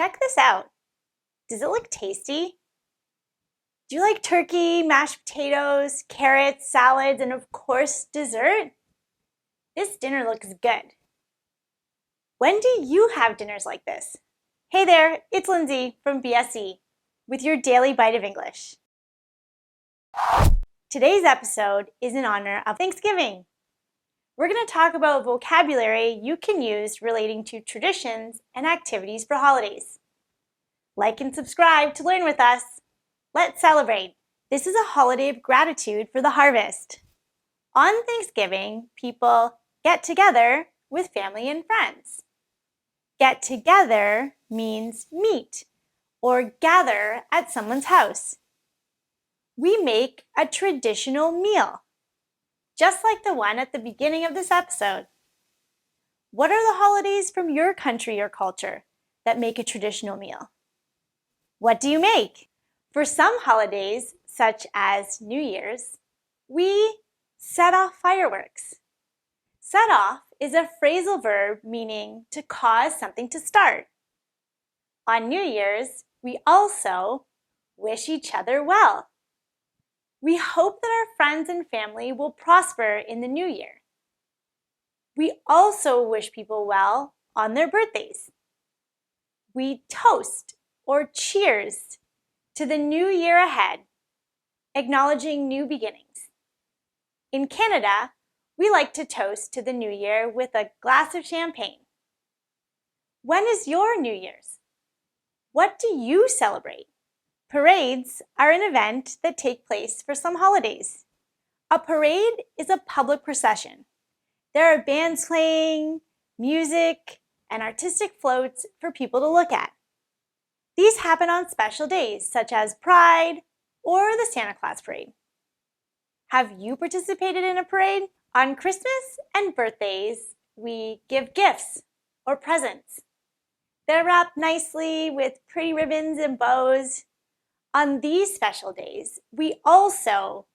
Check this out. Does it look tasty? Do you like turkey, mashed potatoes, carrots, salads, and of course, dessert? This dinner looks good. When do you have dinners like this? Hey there, it's Lindsay from BSE with your daily bite of English. Today's episode is in honor of Thanksgiving. We're going to talk about vocabulary you can use relating to traditions and activities for holidays. Like and subscribe to learn with us. Let's celebrate. This is a holiday of gratitude for the harvest. On Thanksgiving, people get together with family and friends. Get together means meet or gather at someone's house. We make a traditional meal, just like the one at the beginning of this episode. What are the holidays from your country or culture that make a traditional meal? What do you make? For some holidays, such as New Year's, we set off fireworks. Set off is a phrasal verb meaning to cause something to start. On New Year's, we also wish each other well. We hope that our friends and family will prosper in the new year. We also wish people well on their birthdays. We toast or cheers to the new year ahead, acknowledging new beginnings. In Canada, we like to toast to the new year with a glass of champagne. When is your New Year's? What do you celebrate? Parades are an event that take place for some holidays. A parade is a public procession. There are bands playing, music, and artistic floats for people to look at. These happen on special days such as Pride or the Santa Claus Parade. Have you participated in a parade? On Christmas and birthdays, we give gifts or presents. They're wrapped nicely with pretty ribbons and bows. On these special days, we also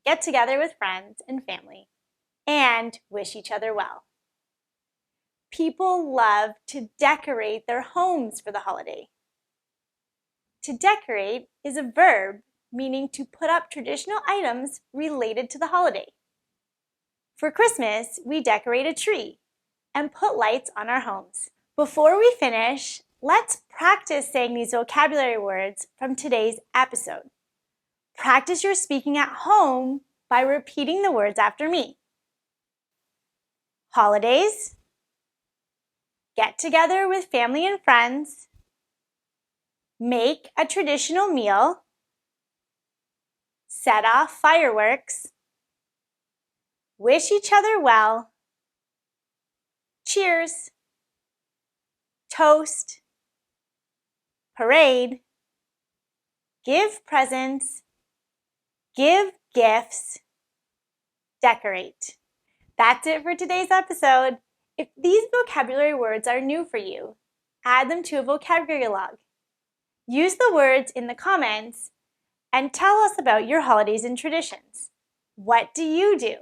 get together with friends and family and wish each other well. People love to decorate their homes for the holiday. To decorate is a verb meaning to put up traditional items related to the holiday. For Christmas, we decorate a tree and put lights on our homes. Before we finish, let's practice saying these vocabulary words from today's episode. Practice your speaking at home by repeating the words after me. Holidays, get together with family and friends, make a traditional meal, set off fireworks, wish each other well, cheers, toast, parade, give presents, give gifts, decorate. That's it for today's episode. If these vocabulary words are new for you, add them to a vocabulary log. Use the words in the comments and tell us about your holidays and traditions. What do you do?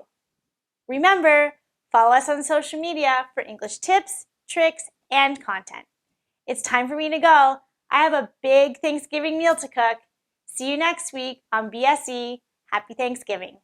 Remember, follow us on social media for English tips, tricks, and content. It's time for me to go. I have a big Thanksgiving meal to cook. See you next week on BSE. Happy Thanksgiving.